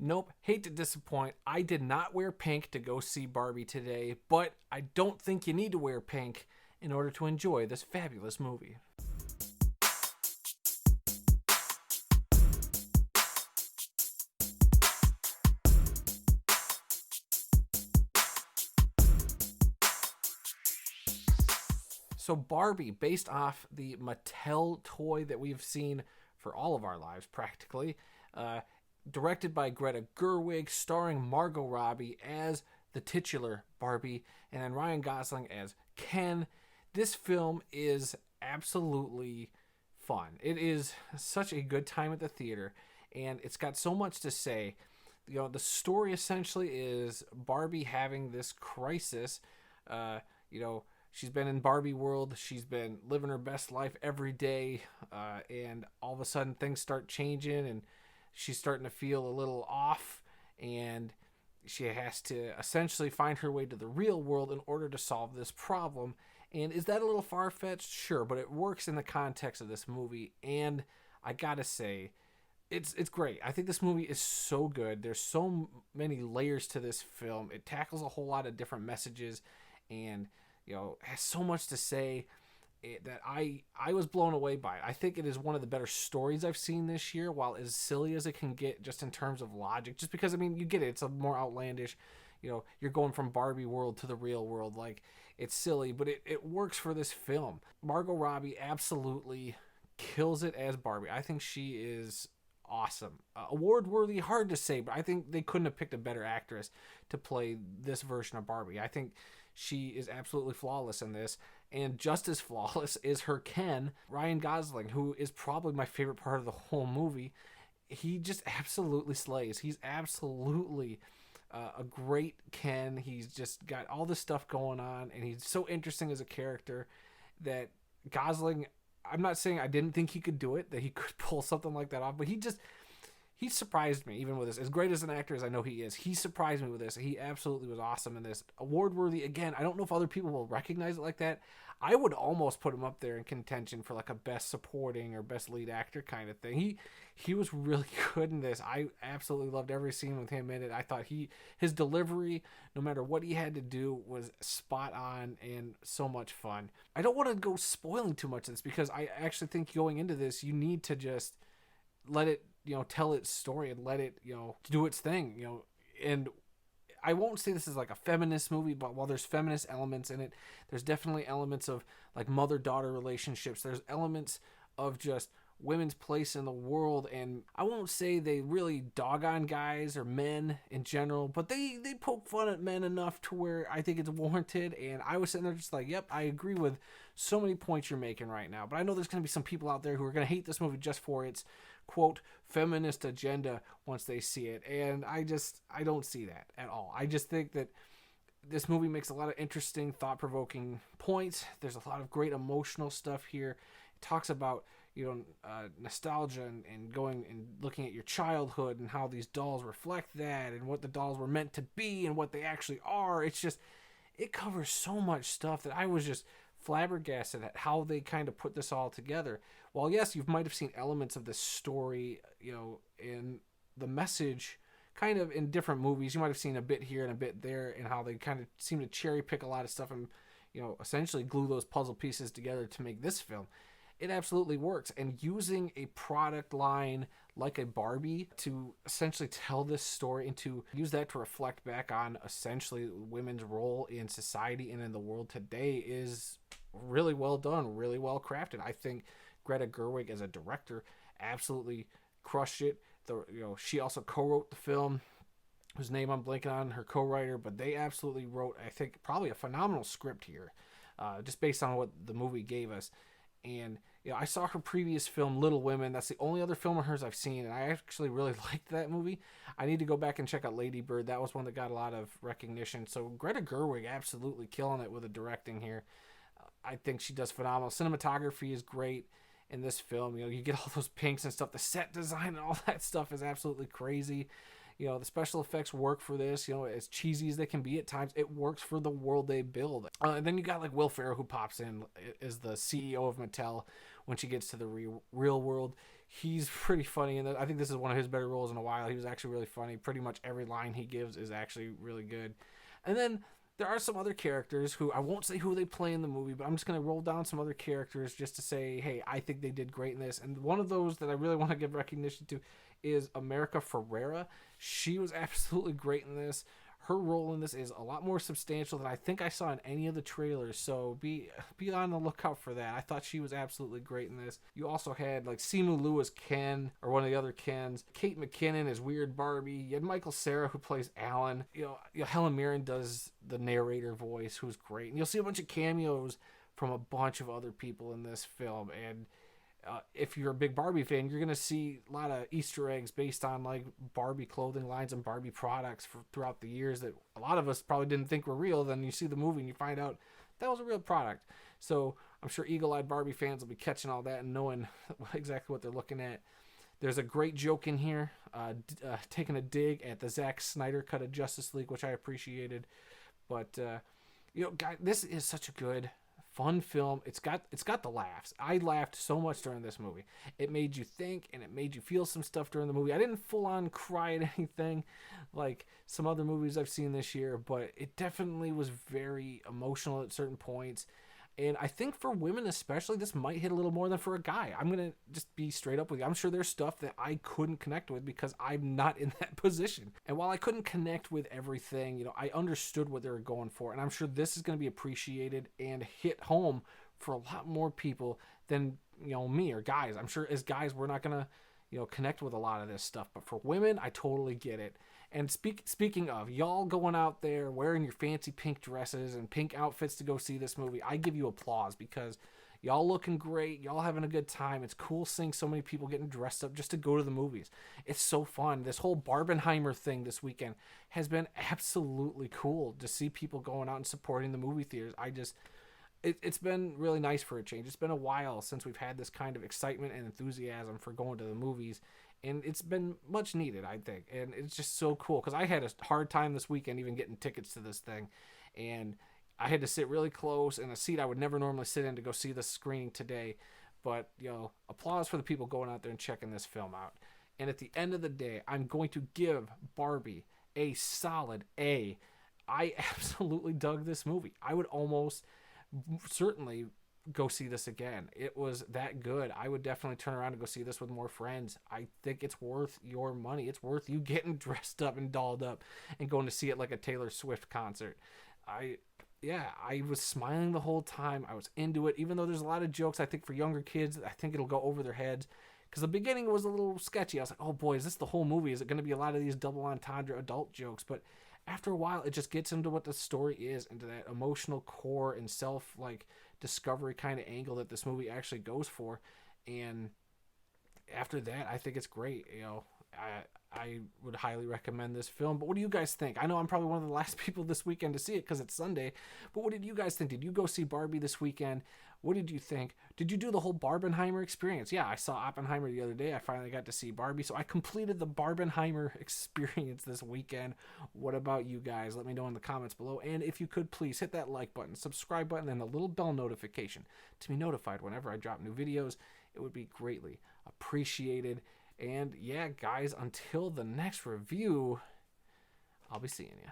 Nope, hate to disappoint. I did not wear pink to go see Barbie today, but I don't think you need to wear pink in order to enjoy this fabulous movie. So, Barbie, based off the Mattel toy that we've seen for all of our lives practically, directed by Greta Gerwig, starring Margot Robbie as the titular Barbie, and then Ryan Gosling as Ken. This film is absolutely fun. It is such a good time at the theater, and it's got so much to say. The story essentially is Barbie having this crisis. You know, she's been in Barbie world. She's been living her best life every day, and all of a sudden things start changing, and she's starting to feel a little off, and she has to essentially find her way to the real world in order to solve this problem. And is that a little far-fetched? Sure, but it works in the context of this movie, and I gotta say, it's great. I think this movie is so good. There's so many layers to this film. It tackles a whole lot of different messages, and has so much to say that I was blown away by it. I think it is one of the better stories I've seen this year, while as silly as it can get just in terms of logic. Just because, I mean, you get it. It's a more outlandish, you're going from Barbie world to the real world. Like, it's silly, but it works for this film. Margot Robbie absolutely kills it as Barbie. I think she is awesome. Award worthy, hard to say, but I think they couldn't have picked a better actress to play this version of Barbie. I think she is absolutely flawless in this, and just as flawless is her Ken, Ryan Gosling, who is probably my favorite part of the whole movie. He just absolutely slays. He's absolutely a great Ken. He's just got all this stuff going on, and he's so interesting as a character that Gosling, I'm not saying I didn't think he could do it, that he could pull something like that off, but he surprised me even with this. As great as an actor as I know he is, he surprised me with this. He absolutely was awesome in this. Award worthy again. I don't know if other people will recognize it like that. I would almost put him up there in contention for like a best supporting or best lead actor kind of thing. He was really good in this. I absolutely loved every scene with him in it. I thought his delivery, no matter what he had to do, was spot on and so much fun. I don't want to go spoiling too much of this, because I actually think going into this, you need to just let it tell its story and let it do its thing. And I won't say this is like a feminist movie, but while there's feminist elements in it, there's definitely elements of like mother-daughter relationships. There's elements of just women's place in the world, and I won't say they really dog on guys or men in general, but they poke fun at men enough to where I think it's warranted. And I was sitting there just like, yep, I agree with so many points you're making right now. But I know there's going to be some people out there who are going to hate this movie just for its quote feminist agenda once they see it, and I don't see that at all. I just think that this movie makes a lot of interesting, thought-provoking points. There's a lot of great emotional stuff here. It talks about nostalgia and going and looking at your childhood and how these dolls reflect that, and what the dolls were meant to be and what they actually are. It covers so much stuff that I was just flabbergasted at how they kind of put this all together. While yes, you might have seen elements of this story, in the message kind of in different movies. You might have seen a bit here and a bit there, and how they kind of seem to cherry pick a lot of stuff and essentially glue those puzzle pieces together to make this film. It absolutely works. And using a product line like a Barbie to essentially tell this story and to use that to reflect back on essentially women's role in society and in the world today is really well done, really well crafted. I think Greta Gerwig as a director absolutely crushed it. She also co-wrote the film, whose name I'm blanking on, her co-writer, but they absolutely wrote, I think, probably a phenomenal script here, just based on what the movie gave us. And I saw her previous film, Little Women. That's the only other film of hers I've seen, and I actually really liked that movie. I need to go back and check out Lady Bird. That was one that got a lot of recognition. So Greta Gerwig absolutely killing it with the directing here. I think she does phenomenal. Cinematography is great in this film. You get all those pinks and stuff. The set design and all that stuff is absolutely crazy. The special effects work for this. As cheesy as they can be at times, it works for the world they build. And then you got like Will Ferrell, who pops in as the CEO of Mattel when she gets to the real world. He's pretty funny, and I think this is one of his better roles in a while. He was actually really funny. Pretty much every line he gives is actually really good. And then there are some other characters who I won't say who they play in the movie, but I'm just going to roll down some other characters just to say, hey, I think they did great in this. And one of those that I really want to give recognition to is America Ferrera. She was absolutely great in this. Her role in this is a lot more substantial than I think I saw in any of the trailers, so be on the lookout for that. I thought she was absolutely great in this. You also had like Simu Liu as Ken, or one of the other Kens. Kate McKinnon as Weird Barbie. You had Michael Cera, who plays Alan. Helen Mirren does the narrator voice, who's great. And you'll see a bunch of cameos from a bunch of other people in this film, and if you're a big Barbie fan, you're going to see a lot of Easter eggs based on like Barbie clothing lines and Barbie products throughout the years that a lot of us probably didn't think were real. Then you see the movie and you find out that was a real product. So I'm sure eagle-eyed Barbie fans will be catching all that and knowing exactly what they're looking at. There's a great joke in here, taking a dig at the Zack Snyder cut of Justice League, which I appreciated. But, guys, this is such a good, fun film. It's got the laughs. I laughed so much during this movie. It made you think, and it made you feel some stuff during the movie. I didn't full on cry at anything like some other movies I've seen this year, but it definitely was very emotional at certain points. And I think for women especially, this might hit a little more than for a guy. I'm going to just be straight up with you. I'm sure there's stuff that I couldn't connect with because I'm not in that position. And while I couldn't connect with everything, I understood what they were going for. And I'm sure this is going to be appreciated and hit home for a lot more people than, me or guys. I'm sure as guys, we're not going to, connect with a lot of this stuff. But for women, I totally get it. And speaking of, y'all going out there wearing your fancy pink dresses and pink outfits to go see this movie, I give you applause because y'all looking great. Y'all having a good time. It's cool seeing so many people getting dressed up just to go to the movies. It's so fun. This whole Barbenheimer thing this weekend has been absolutely cool to see people going out and supporting the movie theaters. It's been really nice for a change. It's been a while since we've had this kind of excitement and enthusiasm for going to the movies. And it's been much needed, I think. And it's just so cool because I had a hard time this weekend even getting tickets to this thing. And I had to sit really close in a seat I would never normally sit in to go see the screening today. But, applause for the people going out there and checking this film out. And at the end of the day, I'm going to give Barbie a solid A. I absolutely dug this movie. I would almost certainly go see this again. It was that good. I would definitely turn around and go see this with more friends. I think it's worth your money. It's worth you getting dressed up and dolled up and going to see it like a Taylor Swift concert. I was smiling the whole time. I was into it, even though there's a lot of jokes. I think for younger kids, I think it'll go over their heads because the beginning was a little sketchy. I was like, oh boy, is this the whole movie? Is it going to be a lot of these double entendre adult jokes? But after a while, it just gets into what the story is, into that emotional core and self discovery kind of angle that this movie actually goes for. And after that, I think it's great. I would highly recommend this film. But what do you guys think? I know I'm probably one of the last people this weekend to see it because it's Sunday. But what did you guys think? Did you go see Barbie this weekend? What did you think? Did you do the whole Barbenheimer experience? Yeah, I saw Oppenheimer the other day. I finally got to see Barbie. So I completed the Barbenheimer experience this weekend. What about you guys? Let me know in the comments below. And if you could, please hit that like button, subscribe button, and the little bell notification to be notified whenever I drop new videos. It would be greatly appreciated. And yeah, guys, until the next review, I'll be seeing you.